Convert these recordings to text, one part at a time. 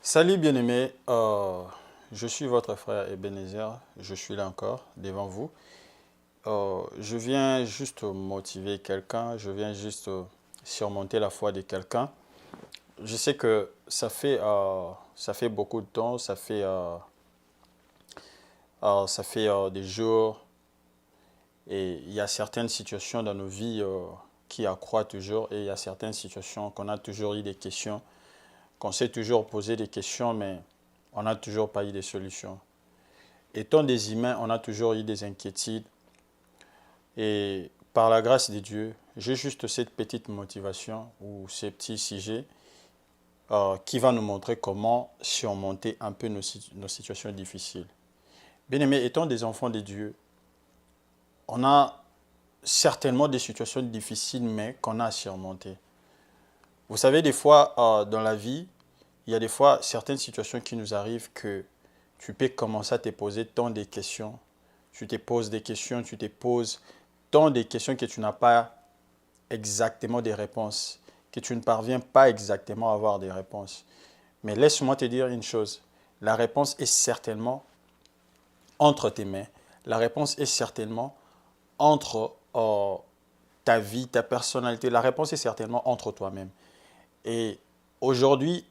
Salut bien-aimés, je suis votre frère Ebenezer, je suis là encore devant vous. Je viens juste motiver quelqu'un, je viens juste surmonter la foi de quelqu'un. Je sais que ça fait beaucoup de temps, ça fait des jours et il y a certaines situations dans nos vies qui accroissent toujours et il y a certaines situations qu'on a toujours eu des questions, qu'on s'est toujours posé des questions mais on n'a toujours pas eu de solutions. Étant des humains, on a toujours eu des inquiétudes. Et par la grâce de Dieu, j'ai juste cette petite motivation ou ce petit sujet qui va nous montrer comment surmonter un peu nos situations difficiles. Bien aimés, étant des enfants de Dieu, on a certainement des situations difficiles, mais qu'on a à surmonter. Vous savez, des fois, dans la vie, il y a des fois certaines situations qui nous arrivent que tu peux commencer à te poser tant de questions. Tu te poses des questions, tu te poses tant de questions que tu n'as pas exactement des réponses, que tu ne parviens pas exactement à avoir des réponses. Mais laisse-moi te dire une chose, la réponse est certainement entre tes mains. La réponse est certainement entre ta vie, ta personnalité. La réponse est certainement entre toi-même. Et aujourd'hui,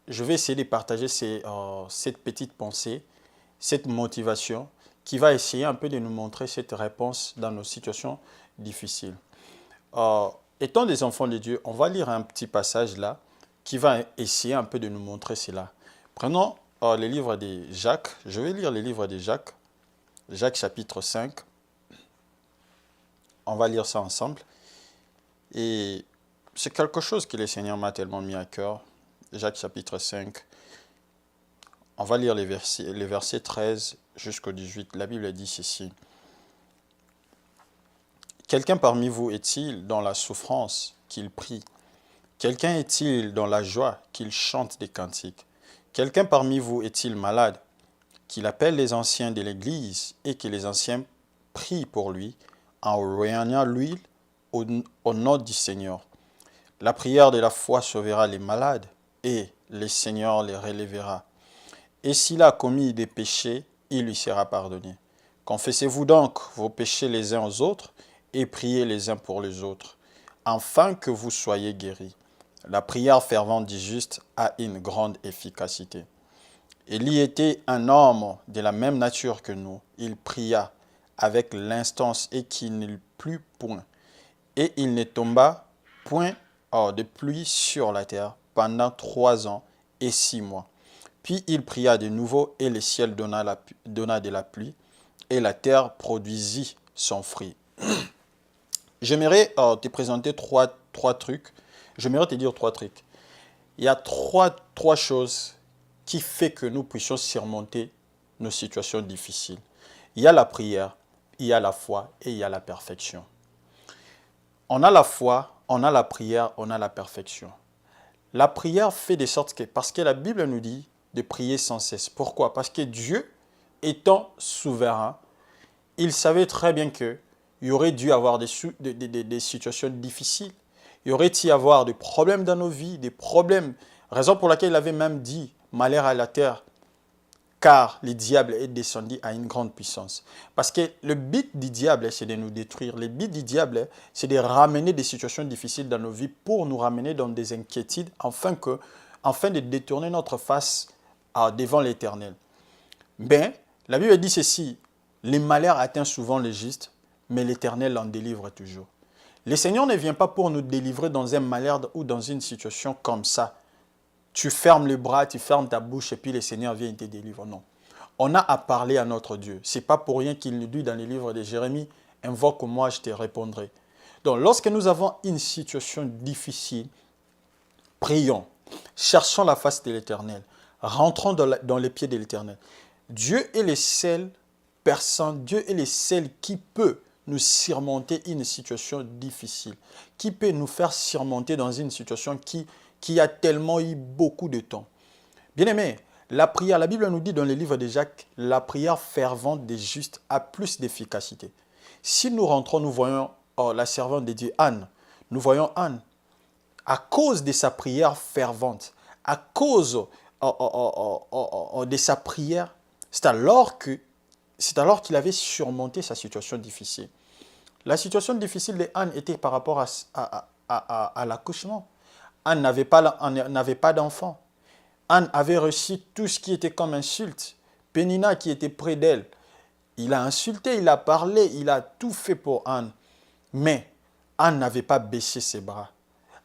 je vais essayer de partager cette petite pensée, cette motivation qui va essayer un peu de nous montrer cette réponse dans nos situations difficiles. Étant des enfants de Dieu, on va lire un petit passage là qui va essayer un peu de nous montrer cela. Prenons les livres de Jacques. Je vais lire les livres de Jacques. Jacques chapitre 5. On va lire ça ensemble. Et c'est quelque chose que le Seigneur m'a tellement mis à cœur. Jacques chapitre 5. On va lire les versets 13 jusqu'au 18. La Bible dit ceci. Quelqu'un parmi vous est-il dans la souffrance qu'il prie? Quelqu'un est-il dans la joie qu'il chante des cantiques? Quelqu'un parmi vous est-il malade, qu'il appelle les anciens de l'Église et que les anciens prient pour lui en roignant l'huile au nom du Seigneur? La prière de la foi sauvera les malades et le Seigneur les relèvera. Et s'il a commis des péchés, il lui sera pardonné. Confessez-vous donc vos péchés les uns aux autres et priez les uns pour les autres, afin que vous soyez guéris. La prière fervente du juste a une grande efficacité. Élie était un homme de la même nature que nous. Il pria avec l'instance et qu'il ne plut point. Et il ne tomba point de pluie sur la terre pendant 3 ans et 6 mois. Puis il pria de nouveau et le ciel donna de la pluie et la terre produisit son fruit. J'aimerais te présenter trois trucs. J'aimerais te dire 3 trucs. Il y a trois choses qui font que nous puissions surmonter nos situations difficiles. Il y a la prière, il y a la foi et il y a la perfection. On a la foi, on a la prière, on a la perfection. La prière fait de sorte que, parce que la Bible nous dit de prier sans cesse. Pourquoi? Parce que Dieu, étant souverain, il savait très bien qu'il y aurait dû avoir des situations difficiles. Il y aurait y avoir des problèmes dans nos vies, des problèmes. Raison pour laquelle il avait même dit malheur à la terre, car le diable est descendu à une grande puissance. Parce que le but du diable, c'est de nous détruire. Le but du diable, c'est de ramener des situations difficiles dans nos vies pour nous ramener dans des inquiétudes, afin de détourner notre face devant l'Éternel. Mais la Bible dit ceci, les malheurs atteignent souvent les justes, mais l'Éternel en délivre toujours. Le Seigneur ne vient pas pour nous délivrer dans un malheur ou dans une situation comme ça. Tu fermes les bras, tu fermes ta bouche et puis le Seigneur vient et te délivre. Non. On a à parler à notre Dieu. Ce n'est pas pour rien qu'il nous dit dans les livres de Jérémie, invoque-moi, je te répondrai. Donc lorsque nous avons une situation difficile, prions, cherchons la face de l'Éternel, rentrons dans les pieds de l'Éternel. Dieu est le seul personne, Dieu est le seul qui peut nous surmonter une situation difficile, qui peut nous faire surmonter dans une situation qui a tellement eu beaucoup de temps. Bien-aimés, la prière, la Bible nous dit dans le livre de Jacques, la prière fervente des justes a plus d'efficacité. Si nous rentrons, nous voyons la servante de Dieu, Anne. Nous voyons Anne, à cause de sa prière fervente, à cause de sa prière, c'est alors qu'il avait surmonté sa situation difficile. La situation difficile d'Anne était par rapport à l'accouchement. Anne n'avait pas d'enfant. Anne avait reçu tout ce qui était comme insulte. Pénina qui était près d'elle, il a insulté, il a parlé, il a tout fait pour Anne. Mais Anne n'avait pas baissé ses bras.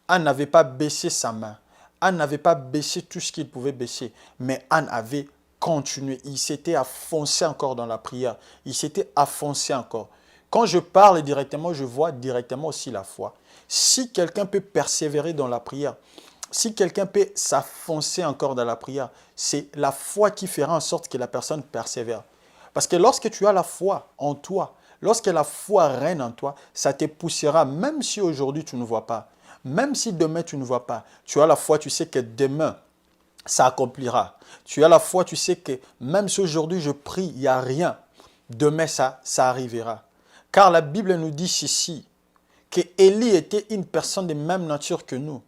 Anne n'avait pas baissé sa main. Anne n'avait pas baissé tout ce qu'il pouvait baisser. Mais Anne avait continué. Il s'était affoncé encore dans la prière. Il s'était affoncé encore. Quand je parle directement, je vois directement aussi la foi. Si quelqu'un peut persévérer dans la prière, si quelqu'un peut s'affoncer encore dans la prière, c'est la foi qui fera en sorte que la personne persévère. Parce que lorsque tu as la foi en toi, lorsque la foi règne en toi, ça te poussera, même si aujourd'hui tu ne vois pas, même si demain tu ne vois pas, tu as la foi, tu sais que demain, ça accomplira. Tu as la foi, tu sais que même si aujourd'hui je prie, il n'y a rien, demain ça arrivera. Car la Bible nous dit ceci, que Élie était une personne de même nature que nous.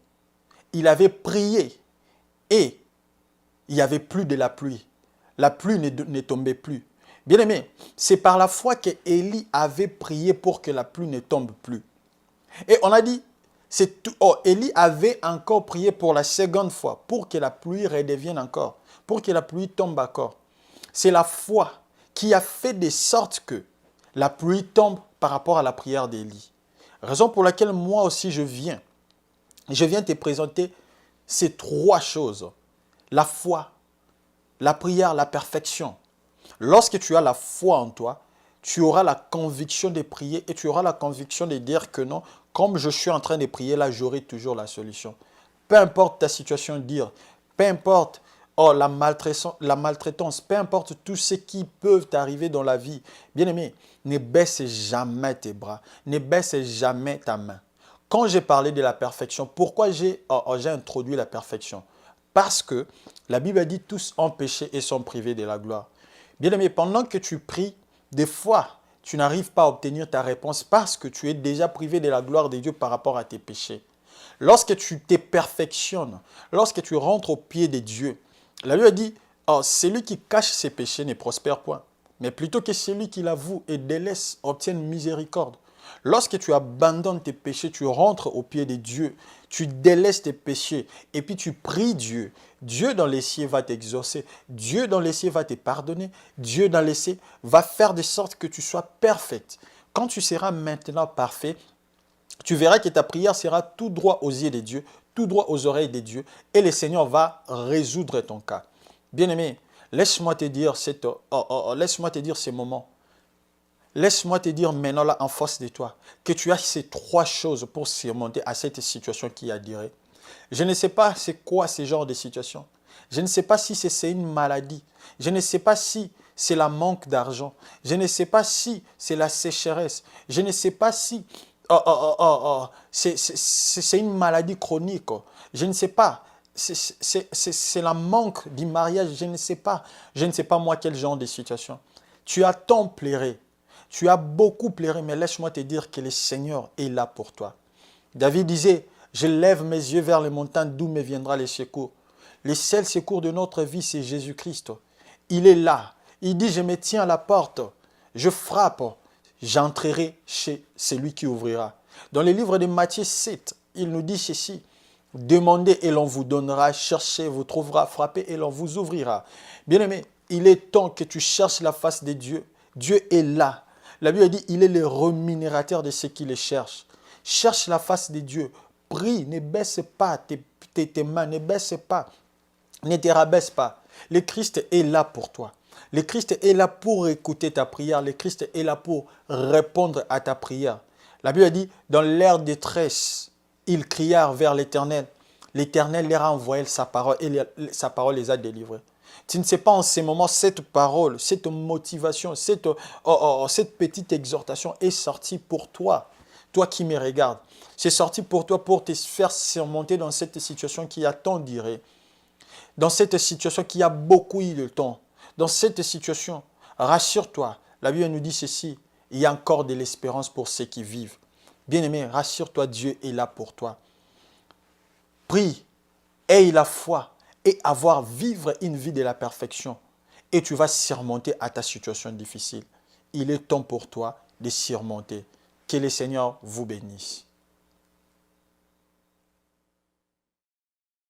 Il avait prié et il n'y avait plus de la pluie. La pluie ne tombait plus. Bien aimé, c'est par la foi que Élie avait prié pour que la pluie ne tombe plus. Et on a dit, Élie avait encore prié pour la seconde fois, pour que la pluie redevienne encore, pour que la pluie tombe encore. C'est la foi qui a fait de sorte que la pluie tombe par rapport à la prière d'Élie. Raison pour laquelle moi aussi je viens te présenter ces trois choses. La foi, la prière, la perfection. Lorsque tu as la foi en toi, tu auras la conviction de prier et tu auras la conviction de dire que non, comme je suis en train de prier là, j'aurai toujours la solution. Peu importe ta situation, dire, peu importe la maltraitance, peu importe tout ce qui peut t'arriver dans la vie. Bien aimé, ne baisse jamais tes bras, ne baisse jamais ta main. Quand j'ai parlé de la perfection, pourquoi j'ai introduit la perfection? Parce que la Bible dit tous ont péché et sont privés de la gloire. Bien aimé, pendant que tu pries, des fois, tu n'arrives pas à obtenir ta réponse parce que tu es déjà privé de la gloire de Dieu par rapport à tes péchés. Lorsque tu te perfectionnes, lorsque tu rentres au pied de Dieu, la Bible dit, celui qui cache ses péchés ne prospère point, mais plutôt que celui qui l'avoue et délaisse obtienne miséricorde. Lorsque tu abandonnes tes péchés, tu rentres au pied de Dieu, tu délaisses tes péchés et puis tu pries Dieu. Dieu dans les cieux va t'exaucer, Dieu dans les cieux va te pardonner, Dieu dans les cieux va faire de sorte que tu sois parfaite. Quand tu seras maintenant parfait, tu verras que ta prière sera tout droit aux yeux de Dieu, tout droit aux oreilles de Dieu et le Seigneur va résoudre ton cas. Bien-aimé, laisse-moi te dire ces moments. Laisse-moi te dire maintenant là en face de toi que tu as ces trois choses pour surmonter à cette situation qui a duré. Je ne sais pas c'est quoi ce genre de situation. Je ne sais pas si c'est une maladie. Je ne sais pas si c'est la manque d'argent. Je ne sais pas si c'est la sécheresse. Je ne sais pas si c'est une maladie chronique. Je ne sais pas. C'est la manque du mariage. Je ne sais pas. Je ne sais pas moi quel genre de situation. Tu as tant pleuré. Tu as beaucoup pleuré, mais laisse-moi te dire que le Seigneur est là pour toi. David disait, je lève mes yeux vers les montagnes d'où me viendra le secours. Le seul secours de notre vie, c'est Jésus-Christ. Il est là. Il dit, je me tiens à la porte. Je frappe. J'entrerai chez celui qui ouvrira. Dans le livre de Matthieu 7, il nous dit ceci. Demandez et l'on vous donnera. Cherchez, vous trouverez. Frappez et l'on vous ouvrira. Bien-aimé, il est temps que tu cherches la face de Dieu. Dieu est là. La Bible dit, il est le rémunérateur de ceux qui le cherchent. Cherche la face de Dieu. Prie, ne baisse pas tes mains, ne baisse pas, ne te rabaisse pas. Le Christ est là pour toi. Le Christ est là pour écouter ta prière. Le Christ est là pour répondre à ta prière. La Bible dit, dans leur détresse, ils crièrent vers l'Éternel. L'Éternel leur a envoyé sa parole et sa parole les a délivrés. Tu ne sais pas en ces moments, cette parole, cette motivation, cette petite exhortation est sortie pour toi. Toi qui me regardes. C'est sorti pour toi pour te faire surmonter dans cette situation qui a tant duré. Dans cette situation qui a beaucoup eu de temps. Dans cette situation, rassure-toi. La Bible nous dit ceci. Il y a encore de l'espérance pour ceux qui vivent. Bien-aimé, rassure-toi, Dieu est là pour toi. Prie, aie la foi. et vivre une vie de la perfection. Et tu vas surmonter à ta situation difficile. Il est temps pour toi de surmonter. Que le Seigneur vous bénisse.